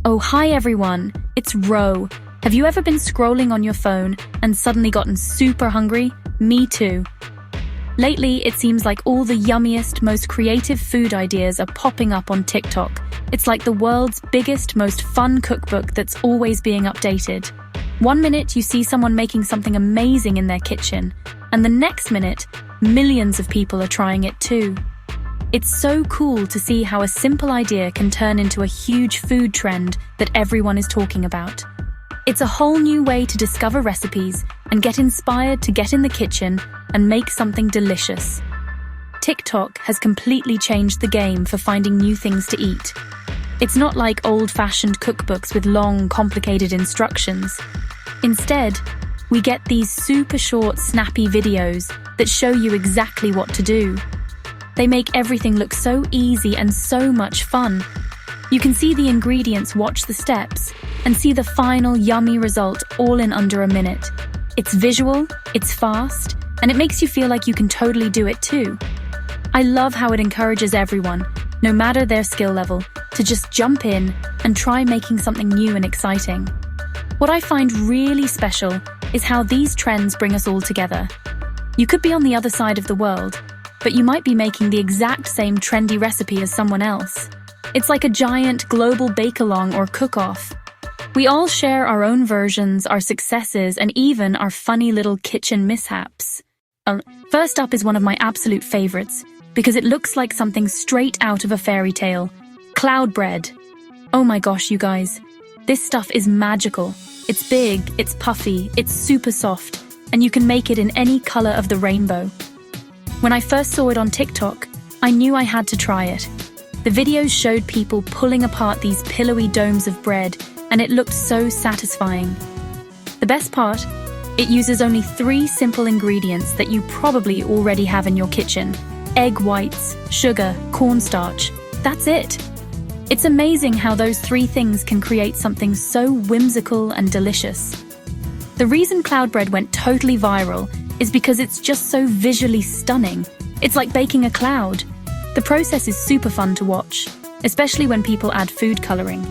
Oh, hi everyone, it's Ro. Have you ever been scrolling on your phone and suddenly gotten super hungry? Me too. Lately, it seems like all the yummiest, most creative food ideas are popping up on TikTok. It's like the world's biggest, most fun cookbook that's always being updated. One minute you see someone making something amazing in their kitchen, and the next minute, millions of people are trying it too. It's so cool to see how a simple idea can turn into a huge food trend that everyone is talking about. It's a whole new way to discover recipes and get inspired to get in the kitchen and make something delicious. TikTok has completely changed the game for finding new things to eat. It's not like old-fashioned cookbooks with long, complicated instructions. Instead, we get these super short, snappy videos that show you exactly what to do. They make everything look so easy and so much fun. You can see the ingredients, watch the steps, and see the final yummy result all in under a minute. It's visual, it's fast, and it makes you feel like you can totally do it too. I love how it encourages everyone, no matter their skill level, to just jump in and try making something new and exciting. What I find really special is how these trends bring us all together. You could be on the other side of the world, but you might be making the exact same trendy recipe as someone else. It's like a giant global bake-along or cook-off. We all share our own versions, our successes, and even our funny little kitchen mishaps. First up is one of my absolute favorites, because it looks like something straight out of a fairy tale. Cloud bread. Oh my gosh, you guys. This stuff is magical. It's big, it's puffy, it's super soft, and you can make it in any color of the rainbow. When I first saw it on TikTok, I knew I had to try it. The videos showed people pulling apart these pillowy domes of bread, and it looked so satisfying. The best part? It uses only 3 simple ingredients that you probably already have in your kitchen. Egg whites, sugar, cornstarch. That's it. It's amazing how those 3 things can create something so whimsical and delicious. The reason cloud bread went totally viral is because it's just so visually stunning. It's like baking a cloud. The process is super fun to watch, especially when people add food coloring.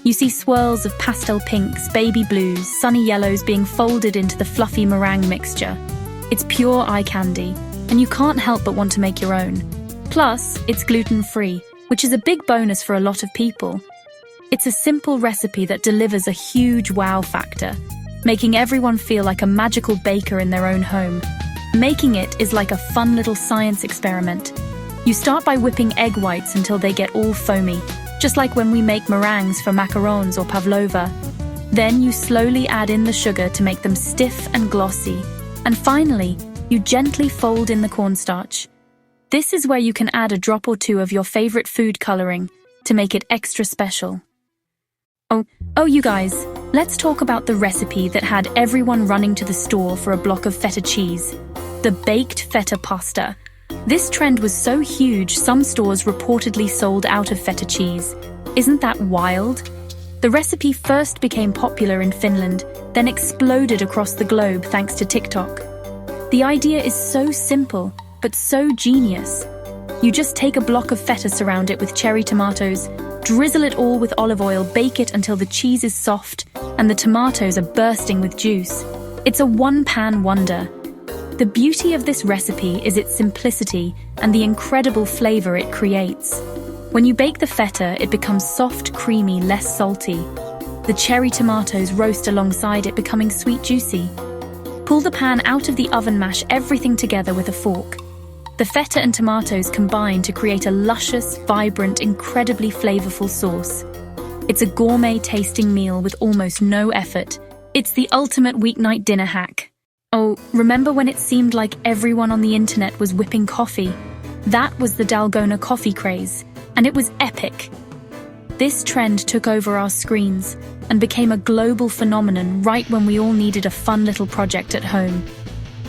You see swirls of pastel pinks, baby blues, sunny yellows being folded into the fluffy meringue mixture. It's pure eye candy, and you can't help but want to make your own. Plus, it's gluten-free, which is a big bonus for a lot of people. It's a simple recipe that delivers a huge wow factor, making everyone feel like a magical baker in their own home. Making it is like a fun little science experiment. You start by whipping egg whites until they get all foamy, just like when we make meringues for macarons or pavlova. Then you slowly add in the sugar to make them stiff and glossy. And finally, you gently fold in the cornstarch. This is where you can add a drop or 2 of your favorite food coloring to make it extra special. Oh, you guys, let's talk about the recipe that had everyone running to the store for a block of feta cheese. The baked feta pasta. This trend was so huge, some stores reportedly sold out of feta cheese. Isn't that wild? The recipe first became popular in Finland, then exploded across the globe thanks to TikTok. The idea is so simple, but so genius. You just take a block of feta, surround it with cherry tomatoes, drizzle it all with olive oil, bake it until the cheese is soft and the tomatoes are bursting with juice. It's a one-pan wonder. The beauty of this recipe is its simplicity and the incredible flavor it creates. When you bake the feta, it becomes soft, creamy, less salty. The cherry tomatoes roast alongside it, becoming sweet, juicy. Pull the pan out of the oven, mash everything together with a fork. The feta and tomatoes combine to create a luscious, vibrant, incredibly flavorful sauce. It's a gourmet-tasting meal with almost no effort. It's the ultimate weeknight dinner hack. Oh, remember when it seemed like everyone on the internet was whipping coffee? That was the Dalgona coffee craze, and it was epic. This trend took over our screens and became a global phenomenon right when we all needed a fun little project at home.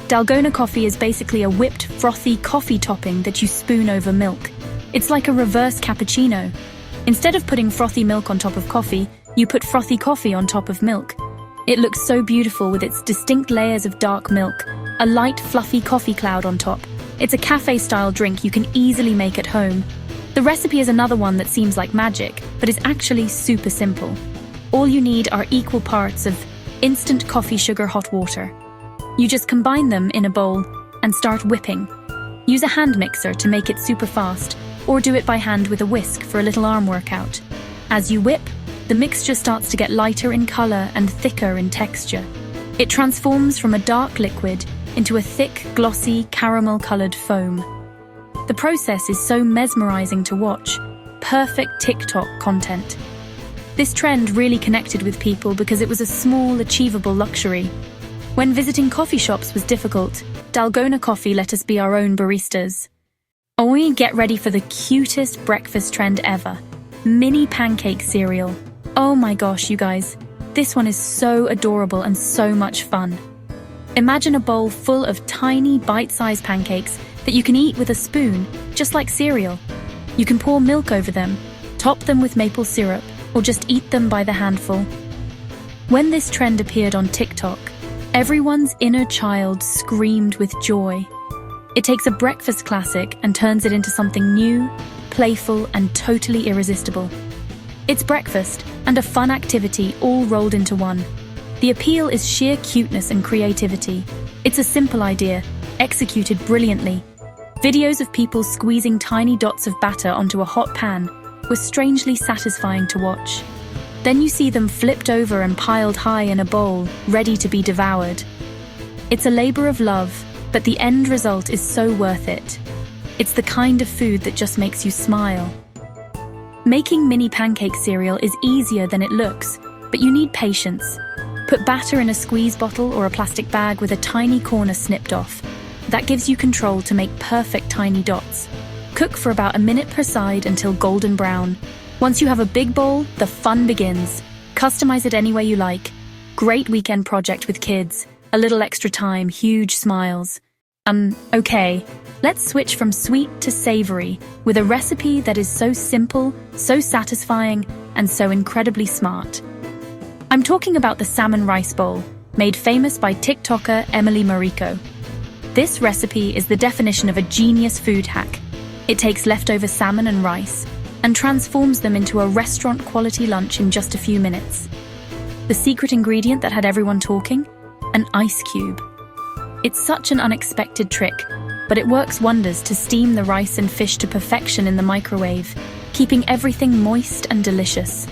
Dalgona coffee is basically a whipped, frothy coffee topping that you spoon over milk. It's like a reverse cappuccino. Instead of putting frothy milk on top of coffee, you put frothy coffee on top of milk. It looks so beautiful with its distinct layers of dark milk, a light, fluffy coffee cloud on top. It's a cafe-style drink you can easily make at home. The recipe is another one that seems like magic, but is actually super simple. All you need are equal parts of instant coffee sugar hot water. You just combine them in a bowl and start whipping. Use a hand mixer to make it super fast, or do it by hand with a whisk for a little arm workout. As you whip, the mixture starts to get lighter in color and thicker in texture. It transforms from a dark liquid into a thick, glossy, caramel-colored foam. The process is so mesmerizing to watch. Perfect TikTok content. This trend really connected with people because it was a small, achievable luxury. When visiting coffee shops was difficult, Dalgona Coffee let us be our own baristas. Oi, get ready for the cutest breakfast trend ever. Mini pancake cereal. Oh my gosh, you guys. This one is so adorable and so much fun. Imagine a bowl full of tiny, bite-sized pancakes that you can eat with a spoon, just like cereal. You can pour milk over them, top them with maple syrup, or just eat them by the handful. When this trend appeared on TikTok, everyone's inner child screamed with joy. It takes a breakfast classic and turns it into something new, playful, and totally irresistible. It's breakfast and a fun activity all rolled into one. The appeal is sheer cuteness and creativity. It's a simple idea, executed brilliantly. Videos of people squeezing tiny dots of batter onto a hot pan were strangely satisfying to watch. Then you see them flipped over and piled high in a bowl, ready to be devoured. It's a labor of love, but the end result is so worth it. It's the kind of food that just makes you smile. Making mini pancake cereal is easier than it looks, but you need patience. Put batter in a squeeze bottle or a plastic bag with a tiny corner snipped off. That gives you control to make perfect tiny dots. Cook for about a minute per side until golden brown. Once you have a big bowl, the fun begins. Customize it any way you like. Great weekend project with kids. A little extra time, huge smiles. Okay, let's switch from sweet to savory with a recipe that is so simple, so satisfying, and so incredibly smart. I'm talking about the salmon rice bowl, made famous by TikToker Emily Mariko. This recipe is the definition of a genius food hack. It takes leftover salmon and rice and transforms them into a restaurant-quality lunch in just a few minutes. The secret ingredient that had everyone talking? An ice cube. It's such an unexpected trick, but it works wonders to steam the rice and fish to perfection in the microwave, keeping everything moist and delicious.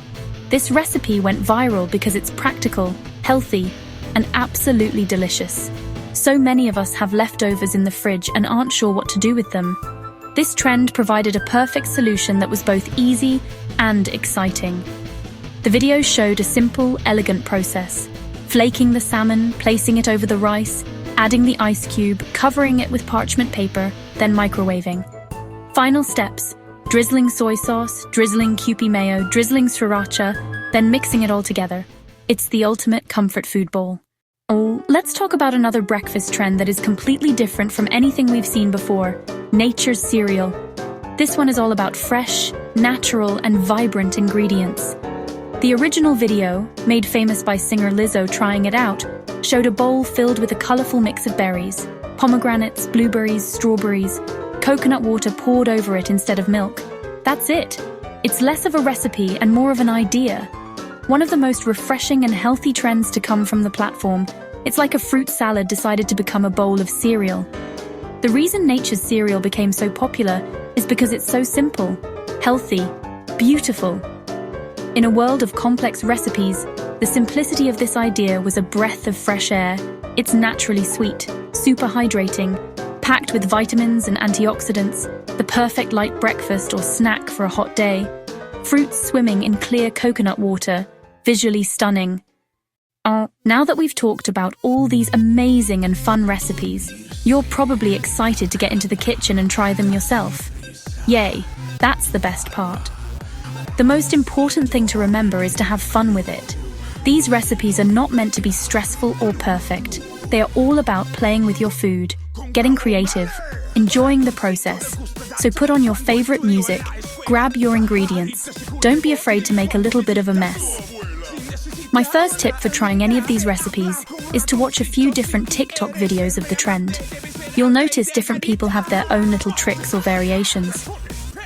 This recipe went viral because it's practical, healthy, and absolutely delicious. So many of us have leftovers in the fridge and aren't sure what to do with them. This trend provided a perfect solution that was both easy and exciting. The video showed a simple, elegant process: flaking the salmon, placing it over the rice, adding the ice cube, covering it with parchment paper, then microwaving. Final steps: drizzling soy sauce, drizzling Kewpie mayo, drizzling sriracha, then mixing it all together. It's the ultimate comfort food bowl. Oh, let's talk about another breakfast trend that is completely different from anything we've seen before: nature's cereal. This one is all about fresh, natural, and vibrant ingredients. The original video, made famous by singer Lizzo trying it out, showed a bowl filled with a colorful mix of berries, pomegranates, blueberries, strawberries, coconut water poured over it instead of milk. That's it. It's less of a recipe and more of an idea. One of the most refreshing and healthy trends to come from the platform. It's like a fruit salad decided to become a bowl of cereal. The reason nature's cereal became so popular is because it's so simple, healthy, beautiful. In a world of complex recipes, the simplicity of this idea was a breath of fresh air. It's naturally sweet, super hydrating, packed with vitamins and antioxidants, the perfect light breakfast or snack for a hot day. Fruits swimming in clear coconut water, visually stunning. Now that we've talked about all these amazing and fun recipes, you're probably excited to get into the kitchen and try them yourself. Yay, that's the best part. The most important thing to remember is to have fun with it. These recipes are not meant to be stressful or perfect. They are all about playing with your food, getting creative, enjoying the process. So put on your favorite music, grab your ingredients. Don't be afraid to make a little bit of a mess. My first tip for trying any of these recipes is to watch a few different TikTok videos of the trend. You'll notice different people have their own little tricks or variations.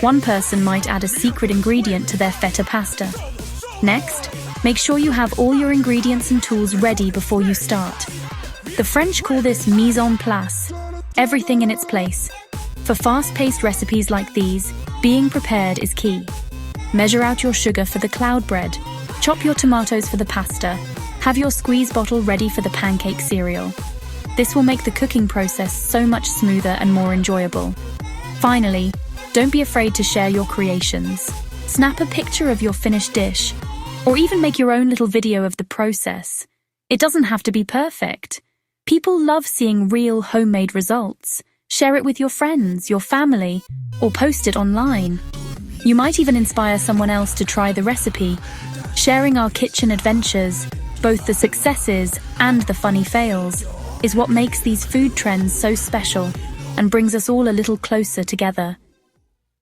One person might add a secret ingredient to their feta pasta. Next, make sure you have all your ingredients and tools ready before you start. The French call this mise en place, everything in its place. For fast-paced recipes like these, being prepared is key. Measure out your sugar for the cloud bread, chop your tomatoes for the pasta, have your squeeze bottle ready for the pancake cereal. This will make the cooking process so much smoother and more enjoyable. Finally, don't be afraid to share your creations. Snap a picture of your finished dish, or even make your own little video of the process. It doesn't have to be perfect. People love seeing real homemade results. Share it with your friends, your family, or post it online. You might even inspire someone else to try the recipe. Sharing our kitchen adventures, both the successes and the funny fails, is what makes these food trends so special and brings us all a little closer together.